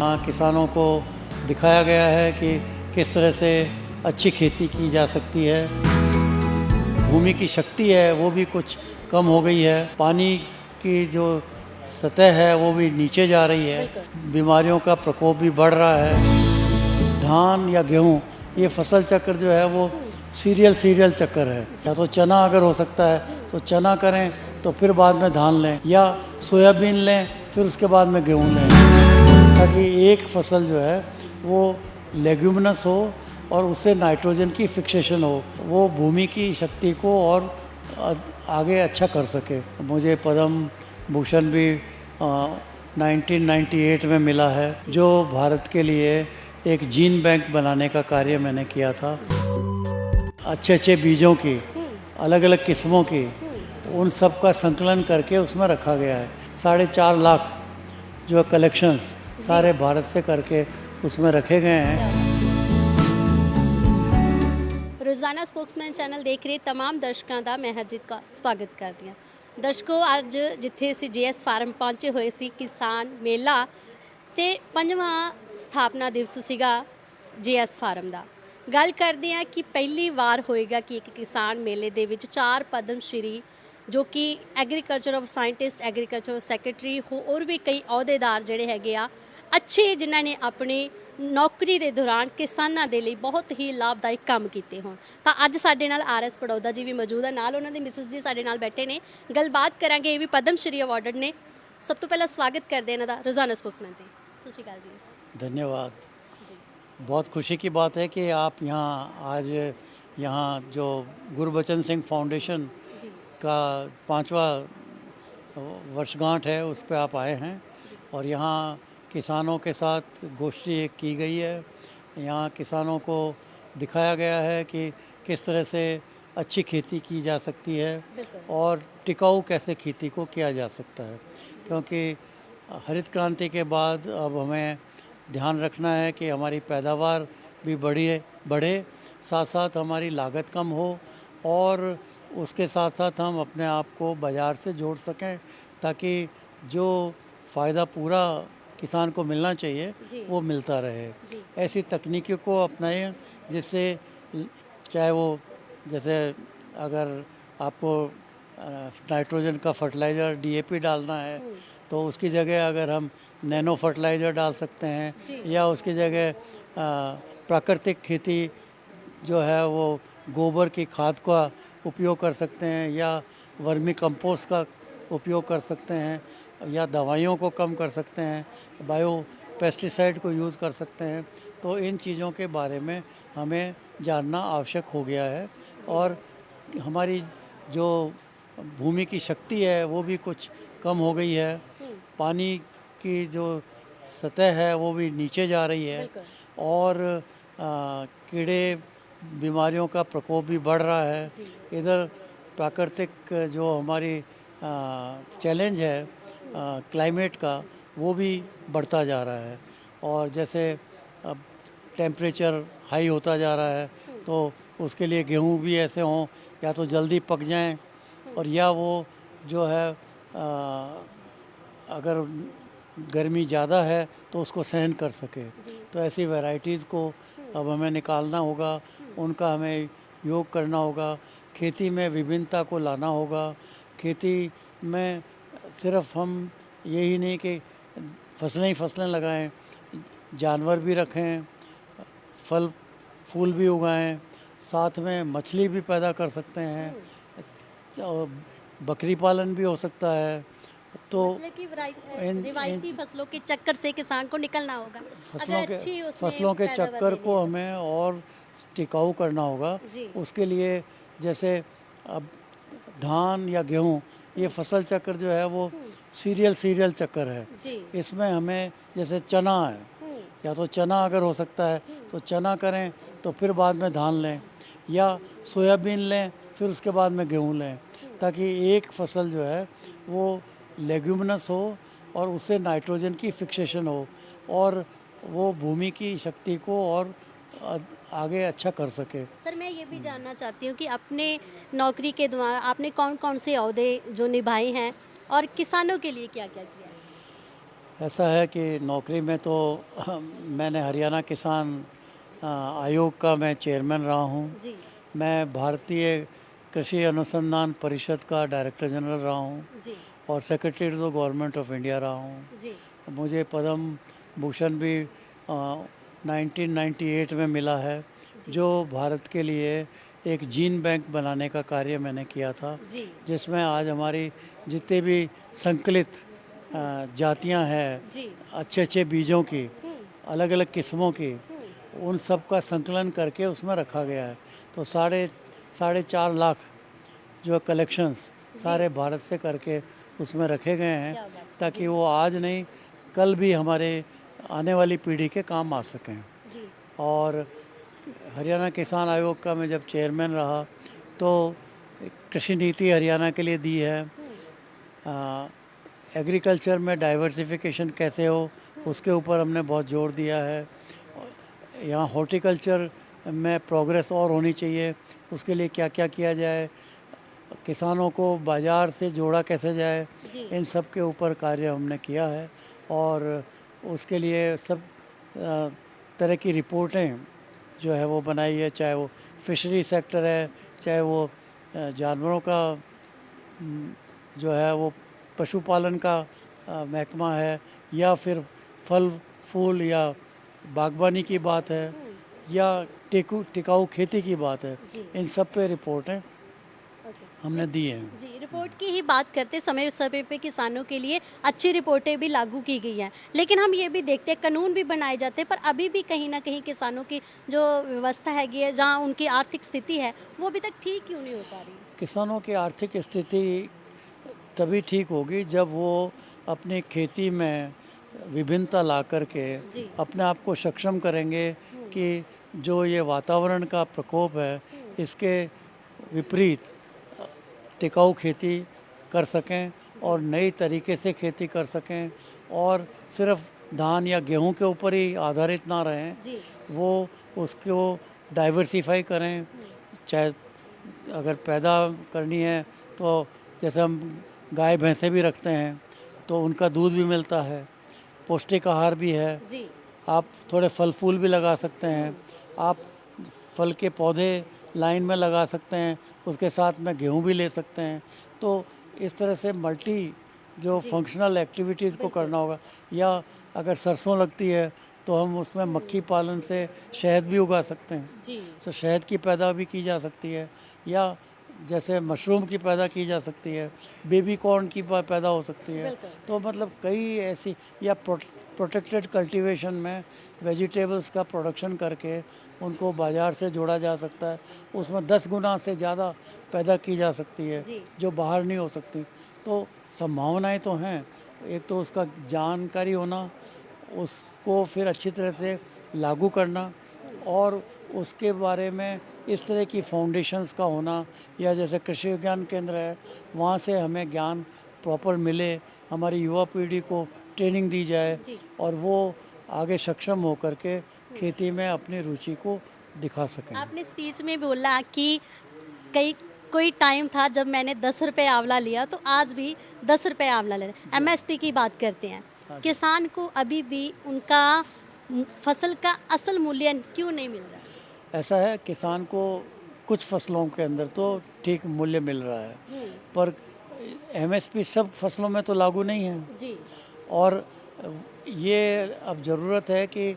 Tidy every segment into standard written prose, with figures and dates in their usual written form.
यहाँ किसानों को दिखाया गया है कि किस तरह से अच्छी खेती की जा सकती है। भूमि की शक्ति है वो भी कुछ कम हो गई है, पानी की जो सतह है वो भी नीचे जा रही है, बीमारियों का प्रकोप भी बढ़ रहा है। धान या गेहूँ ये फसल चक्र जो है वो सीरियल चक्कर है। या तो चना अगर हो सकता है तो चना करें, तो फिर बाद में धान लें, या सोयाबीन लें, फिर उसके बाद में गेहूँ लें, ताकि एक फसल जो है वो लेग्यूमिनस हो और उससे नाइट्रोजन की फिक्सेशन हो, वो भूमि की शक्ति को और आगे अच्छा कर सके। मुझे पद्म भूषण भी 1998 में मिला है, जो भारत के लिए एक जीन बैंक बनाने का कार्य मैंने किया था। अच्छे अच्छे बीजों की, अलग अलग किस्मों की, उन सब का संकलन करके उसमें रखा गया है। 4.5 लाख जो कलेक्शंस सारे भारत से करके उसमें रखे गए हैं। ਰੋਜ਼ਾਨਾ ਸਪੋਕਸਮੈਨ ਚੈਨਲ ਦੇਖ ਰਹੇ तमाम ਦਰਸ਼ਕਾਂ ਦਾ ਮੈਂ ਹਰਜੀਤ ਕੌਰ ਸਵਾਗਤ ਕਰਦੀ ਹਾਂ। ਦਰਸ਼ਕੋ, ਅੱਜ ਜਿੱਥੇ ਅਸੀਂ ਜੀਐਸ ਫਾਰਮ ਪਹੁੰਚੇ ਹੋਏ ਸੀ, ਕਿਸਾਨ ਮੇਲਾ ਤੇ 5ਵਾਂ ਸਥਾਪਨਾ ਦਿਵਸ ਸੀਗਾ ਜੀਐਸ ਫਾਰਮ ਦਾ। ਗੱਲ ਕਰਦੇ ਹਾਂ ਕਿ ਪਹਿਲੀ ਵਾਰ ਹੋਏਗਾ ਕਿ ਇੱਕ ਕਿਸਾਨ ਮੇਲੇ ਦੇ ਵਿੱਚ 4 ਪਦਮ ਸ਼੍ਰੀ ਜੋ ਕਿ agriculture of scientist, agriculture secretary, ਹੋਰ ਵੀ ਕਈ ਅਹੁਦੇਦਾਰ ਜਿਹੜੇ ਹੈਗੇ ਆ ਅੱਛੇ, ਜਿਨ੍ਹਾਂ ਨੇ ਆਪਣੀ ਨੌਕਰੀ ਦੇ ਦੌਰਾਨ ਕਿਸਾਨਾਂ ਦੇ ਲਈ ਬਹੁਤ ਹੀ ਲਾਭਦਾਇਕ ਕੰਮ ਕੀਤੇ ਹੋਣ। ਤਾਂ ਅੱਜ ਸਾਡੇ ਨਾਲ ਆਰਐਸ ਪੜੌਦਾ ਜੀ ਵੀ ਮੌਜੂਦ ਹੈ, ਨਾਲ ਉਹਨਾਂ ਦੇ ਮਿਸਿਸ ਜੀ ਸਾਡੇ ਨਾਲ ਬੈਠੇ ਨੇ। ਗੱਲਬਾਤ ਕਰਾਂਗੇ, ਇਹ ਵੀ ਪਦਮ ਸ਼੍ਰੀ ਅਵਾਰਡਡ ਨੇ। ਸਭ ਤੋਂ ਪਹਿਲਾਂ ਸਵਾਗਤ ਕਰਦੇ ਇਹਨਾਂ ਦਾ ਰੋਜ਼ਾਨਾ स्पोक्समैन पे। सत श्री अकाल जी। धन्यवाद। बहुत खुशी की बात है कि आप यहाँ आज यहाँ जो गुरबचन सिंह फाउंडेशन का 5वां वर्षगांठ है उस पर आप आए हैं, और यहाँ किसानों के साथ गोष्ठी एक की गई है। यहाँ किसानों को दिखाया गया है कि किस तरह से अच्छी खेती की जा सकती है और टिकाऊ कैसे खेती को किया जा सकता है, क्योंकि हरित क्रांति के बाद अब हमें ध्यान रखना है कि हमारी पैदावार भी बढ़े, साथ साथ हमारी लागत कम हो, और उसके साथ साथ हम अपने आप को बाज़ार से जोड़ सकें, ताकि जो फ़ायदा पूरा किसान को मिलना चाहिए वो मिलता रहे। ऐसी तकनीकों को अपनाएं जिससे, चाहे वो जैसे अगर आपको नाइट्रोजन का फर्टिलाइज़र डीएपी डालना है तो उसकी जगह अगर हम नैनो फर्टिलाइज़र डाल सकते हैं, या उसकी जगह प्राकृतिक खेती जो है वो गोबर की खाद का उपयोग कर सकते हैं, या वर्मी कंपोस्ट का उपयोग कर सकते हैं, या दवाइयों को कम कर सकते हैं, बायो पेस्टिसाइड को यूज़ कर सकते हैं। तो इन चीज़ों के बारे में हमें जानना आवश्यक हो गया है, और हमारी जो भूमि की शक्ति है वो भी कुछ कम हो गई है, पानी की जो सतह है वो भी नीचे जा रही है, और कीड़े बीमारियों का प्रकोप भी बढ़ रहा है। इधर प्राकृतिक जो हमारी चैलेंज है क्लाइमेट का, वो भी बढ़ता जा रहा है, और जैसे अब टेम्परेचर हाई होता जा रहा है तो उसके लिए गेहूँ भी ऐसे हों या तो जल्दी पक जाएं, और या वो जो है अगर गर्मी ज़्यादा है तो उसको सहन कर सके। तो ऐसी वैरायटीज़ को अब हमें निकालना होगा, उनका हमें योग करना होगा, खेती में विभिन्नता को लाना होगा। खेती में सिर्फ हम यही नहीं कि फसलें ही फसलें लगाएं, जानवर भी रखें, फल फूल भी उगाएं, साथ में मछली भी पैदा कर सकते हैं, और बकरी पालन भी हो सकता है। तो मतलब कि रिवायती फसलों के चक्कर से किसान को निकलना होगा। फसलों के चक्कर को हमें और टिकाऊ करना होगा। उसके लिए जैसे अब धान या गेहूँ ये फसल चक्र जो है वो सीरियल चक्कर है। इसमें हमें जैसे चना है, या तो चना अगर हो सकता है तो चना करें, तो फिर बाद में धान लें, या सोयाबीन लें, फिर उसके बाद में गेहूँ लें, ताकि एक फसल जो है वो लेग्यूमिनस हो और उससे नाइट्रोजन की फिक्सेशन हो, और वो भूमि की शक्ति को और आगे अच्छा कर सके। सर, मैं ये भी जानना चाहती हूँ कि अपने नौकरी के दौरान आपने कौन कौन से ओहदे जो निभाए हैं और किसानों के लिए क्या क्या किया है? ऐसा है कि नौकरी में तो मैंने हरियाणा किसान आयोग का मैं चेयरमैन रहा हूँ। जी मैं भारतीय कृषि अनुसंधान परिषद का डायरेक्टर जनरल रहा हूँ जी और secretary to government of India रहा हूँ। जी मुझे पद्म भूषण भी 1998 में मिला है, जी जो भारत के लिए एक जीन बैंक बनाने का कार्य मैंने किया था, जी जिसमें आज हमारी जितने भी संकलित जातियां हैं, जी अच्छे अच्छे बीजों की, हम्म अलग अलग किस्मों की, हम्म उन सब का संकलन करके उसमें रखा गया है। तो साढ़े साढ़े 4 लाख जो कलेक्शंस जी सारे भारत से करके उसमें रखे गए हैं, क्या बात है ताकि जी वो आज नहीं कल भी हमारे आने वाली पीढ़ी के काम आ सकें। जी और हरियाणा किसान आयोग का मैं जब चेयरमैन रहा तो कृषि नीति हरियाणा के लिए दी है। एग्रीकल्चर में डाइवर्सिफिकेशन कैसे हो उसके ऊपर हमने बहुत जोर दिया है। यहाँ हॉर्टिकल्चर में प्रोग्रेस और होनी चाहिए, उसके लिए क्या क्या किया जाए, किसानों को बाज़ार से जोड़ा कैसे जाए, जी इन सब के ऊपर कार्य हमने किया है। और उसके लिए सब तरह की रिपोर्टें जो है वो बनाई है, चाहे वो फिशरी सेक्टर है, चाहे वो जानवरों का जो है वो पशुपालन का महकमा है, या फिर फल फूल या बागवानी की बात है, या टिकाऊ खेती की बात है, जी इन सब पे रिपोर्टें ओके हमने दी हैं। जी रिपोर्ट की ही बात करते समय समय पे किसानों के लिए अच्छी रिपोर्टें भी लागू की गई हैं, लेकिन हम ये भी देखते हैं कानून भी बनाए जाते हैं, पर अभी भी कहीं ना कहीं किसानों की जो व्यवस्था हैगी है, जहाँ उनकी आर्थिक स्थिति है, वो अभी तक ठीक क्यों नहीं हो पा रही। किसानों की आर्थिक स्थिति तभी ठीक होगी जब वो अपनी खेती में विभिन्नता ला कर के जी अपने आप को सक्षम करेंगे कि जो ये वातावरण का प्रकोप है, इसके विपरीत टिकाऊ खेती कर सकें और नई तरीके से खेती कर सकें, और सिर्फ धान या गेहूं के ऊपर ही आधारित ना रहें, जी वो उसको डाइवर्सिफाई करें। चाहे अगर पैदा करनी है तो जैसे हम गाय भैंसे भी रखते हैं तो उनका दूध भी मिलता है, पौष्टिक आहार भी है। जी आप थोड़े फल फूल भी लगा सकते हैं, आप फल के पौधे लाइन में लगा सकते हैं, उसके साथ में गेहूं भी ले सकते हैं। तो इस तरह से मल्टी जो जी फंक्शनल एक्टिविटीज़ को बिल्कुल करना होगा। या अगर सरसों लगती है तो हम उसमें मक्खी पालन से शहद भी उगा सकते हैं, जी तो शहद की पैदा भी की जा सकती है। या जैसे मशरूम की पैदा की जा सकती है, बेबी कॉर्न की पैदा हो सकती है। बिल्कुल तो मतलब कई ऐसी, या प्रोटेक्टेड कल्टीवेशन में वेजिटेबल्स का प्रोडक्शन करके उनको बाज़ार से जोड़ा जा सकता है, उसमें 10 गुना से ज़्यादा पैदा की जा सकती है जी जो बाहर नहीं हो सकती। तो संभावनाएं तो हैं, एक तो उसका जानकारी होना, उसको फिर अच्छी तरह से लागू करना, और उसके बारे में इस तरह की फाउंडेशंस का होना, या जैसे कृषि विज्ञान केंद्र है वहाँ से हमें ज्ञान प्रॉपर मिले, हमारी युवा पीढ़ी को ट्रेनिंग दी जाए जी और वो आगे सक्षम हो कर के खेती में अपनी रुचि को दिखा सकें। आपने स्पीच में बोला कि कई कोई टाइम था जब मैंने 10 रुपये आंवला लिया, तो आज भी 10 रुपये आंवला ले रहे। एमएसपी की बात करते हैं, हाँ जी। किसान को अभी भी उनका फसल का असल मूल्य क्यों नहीं मिल रहा। ऐसा है, किसान को कुछ फसलों के अंदर तो ठीक मूल्य मिल रहा है, पर एमएसपी सब फसलों में तो लागू नहीं है। जी और ये अब ज़रूरत है कि,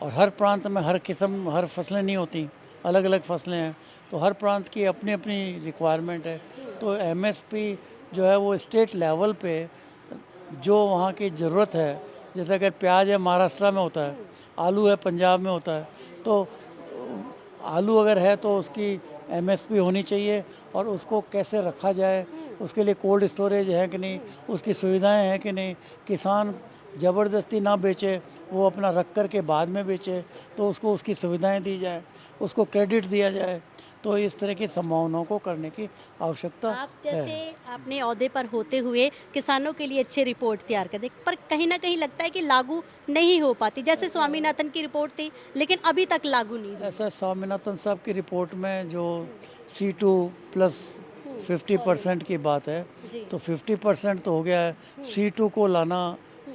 और हर प्रांत में हर किस्म हर फसलें नहीं होती, अलग अलग फसलें हैं, तो हर प्रांत की अपनी अपनी रिक्वायरमेंट है। तो एमएसपी जो है वो स्टेट लेवल पे जो वहाँ की ज़रूरत है, जैसे अगर प्याज है महाराष्ट्र में होता है, आलू है पंजाब में होता है, तो आलू अगर है तो उसकी एमएसपी होनी चाहिए, और उसको कैसे रखा जाए, उसके लिए कोल्ड स्टोरेज है कि नहीं, उसकी सुविधाएं हैं कि नहीं, किसान ज़बरदस्ती ना बेचे, वो अपना रख कर के बाद में बेचे, तो उसको उसकी सुविधाएं दी जाए, उसको क्रेडिट दिया जाए। तो इस तरह की संभावनाओं को करने की आवश्यकता आप है। जैसे अपने ओहदे पर होते हुए किसानों के लिए अच्छे रिपोर्ट तैयार कर दे, पर कहीं ना कहीं लगता है कि लागू नहीं हो पाती। जैसे स्वामीनाथन की रिपोर्ट थी, लेकिन अभी तक लागू नहीं हुई। ऐसा स्वामीनाथन साहब की रिपोर्ट में जो C2 प्लस 50% की बात है, जी तो 50% तो हो गया है, C2 को लाना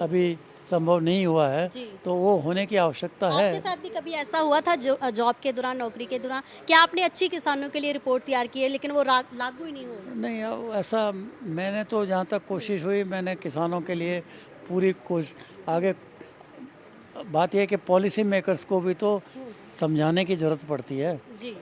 अभी संभव नहीं हुआ है, जी। तो वो होने की आवश्यकता आपके है। साथ भी कभी ऐसा हुआ था जो जॉब के दौरान, नौकरी के दौरान, कि आपने अच्छी किसानों के लिए रिपोर्ट तैयार की है लेकिन वो लागू ही नहीं हो रही? नहीं, ऐसा मैंने तो जहाँ तक कोशिश हुई, मैंने किसानों के लिए पूरी आगे बात यह है कि पॉलिसी मेकर्स को भी तो समझाने की ज़रूरत पड़ती है। जी।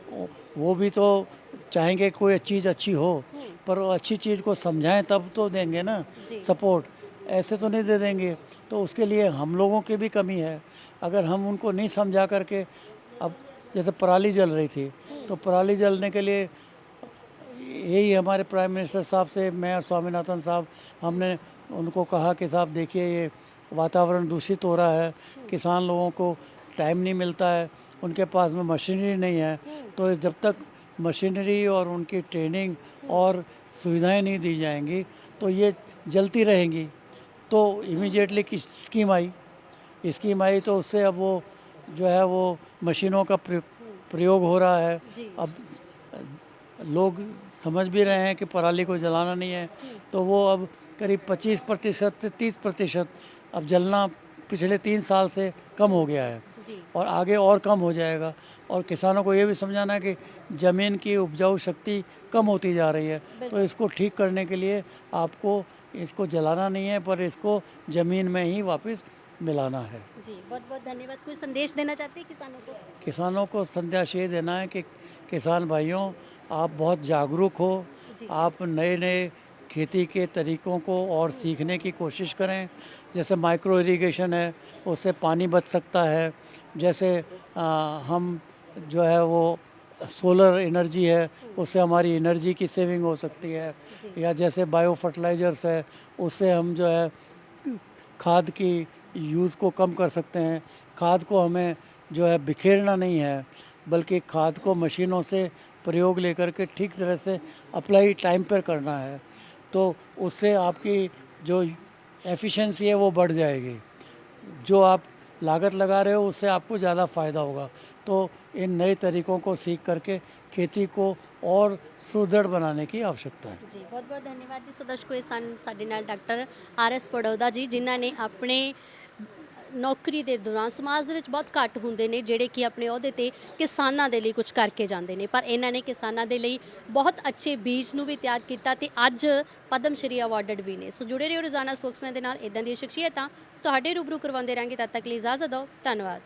वो भी तो चाहेंगे कोई चीज़ अच्छी हो, हम्म। पर वो अच्छी चीज़ को समझाएं तब तो देंगे ना जी। सपोर्ट, ऐसे तो नहीं दे देंगे। तो उसके लिए हम लोगों की भी कमी है। अगर हम उनको नहीं समझा करके, अब जैसे पराली जल रही थी, तो पराली जलने के लिए यही हमारे प्राइम मिनिस्टर साहब से, मैं और स्वामीनाथन साहब, हमने उनको कहा कि साहब देखिए, ये वातावरण दूषित हो रहा है, किसान लोगों को टाइम नहीं मिलता है, उनके पास में मशीनरी नहीं है, तो जब तक मशीनरी और उनकी ट्रेनिंग और सुविधाएं नहीं दी जाएंगी तो ये जलती रहेंगी। तो इमीडिएटली की स्कीम आई, तो उससे अब वो जो है वो मशीनों का प्रयोग हो रहा है। जी। अब लोग समझ भी रहे हैं कि पराली को जलाना नहीं है, तो वो अब करीब 25% से 30% अब जलना पिछले 3 साल से कम हो गया है, जी। और आगे और कम हो जाएगा। और किसानों को ये भी समझाना है कि ज़मीन की उपजाऊ शक्ति कम होती जा रही है, तो बिल्कुल। इसको ठीक करने के लिए आपको इसको जलाना नहीं है, पर इसको ज़मीन में ही वापस मिलाना है। जी, बहुत बहुत धन्यवाद। कोई संदेश देना चाहते हैं किसानों को? किसानों को संदेश ये देना है कि किसान भाइयों, आप बहुत जागरूक हो, जी। आप नए नए खेती के तरीकों को और सीखने की कोशिश करें। जैसे माइक्रो इरिगेशन है, उससे पानी बच सकता है। जैसे हम जो है वो सोलर एनर्जी है, उससे हमारी एनर्जी की सेविंग हो सकती है। जी। या जैसे बायो फर्टिलाइज़र्स है, उससे हम जो है खाद की यूज़ को कम कर सकते हैं। खाद को हमें जो है बिखेरना नहीं है, बल्कि खाद को मशीनों से प्रयोग लेकर के ठीक तरह से अप्लाई टाइम पर करना है। तो उससे आपकी जो एफिशिएंसी है वो बढ़ जाएगी। जो आप लागत लगा रहे हो उससे आपको ज़्यादा फ़ायदा होगा। तो इन नए तरीकों को सीख करके खेती को और सुदृढ़ बनाने की आवश्यकता है। ਜੀ ਬਹੁਤ ਬਹੁਤ ਧੰਨਵਾਦ ਜੀ। ਸੋ ਦਰਸ਼ਕੋ, ਇਹ ਸਨ ਸਾਡੇ ਨਾਲ ਡਾਕਟਰ RS ਪੜੌਦਾ ਜੀ, ਜਿਨ੍ਹਾਂ ਨੇ ਆਪਣੇ ਨੌਕਰੀ ਦੇ ਦੌਰਾਨ, ਸਮਾਜ ਦੇ ਵਿੱਚ ਬਹੁਤ ਘੱਟ ਹੁੰਦੇ ਨੇ ਜਿਹੜੇ ਕਿ ਆਪਣੇ ਅਹੁਦੇ ਤੇ ਕਿਸਾਨਾਂ ਦੇ ਲਈ ਕੁਝ ਕਰਕੇ ਜਾਂਦੇ ਨੇ, ਪਰ ਇਹਨਾਂ ਨੇ ਕਿਸਾਨਾਂ ਦੇ ਲਈ ਬਹੁਤ ਅੱਛੇ ਬੀਜ ਨੂੰ ਵੀ ਤਿਆਰ ਕੀਤਾ ਤੇ ਅੱਜ ਪਦਮ ਸ਼੍ਰੀ ਅਵਾਰਡਡ ਵੀ ਨੇ। ਸੋ ਜੁੜੇ ਰਹੋ ਰੋਜ਼ਾਨਾ ਸਪੋਕਸਮੈਨ ਦੇ ਨਾਲ, ਇਦਾਂ ਦੀਆਂ ਸ਼ਖਸੀਅਤਾਂ ਤੁਹਾਡੇ ਰੂਬਰੂ ਕਰਵਾਉਂਦੇ ਰਹਾਂਗੇ। ਤਦ ਤੱਕ ਲਈ ਇਜਾਜ਼ਤ ਦਿਓ। ਧੰਨਵਾਦ।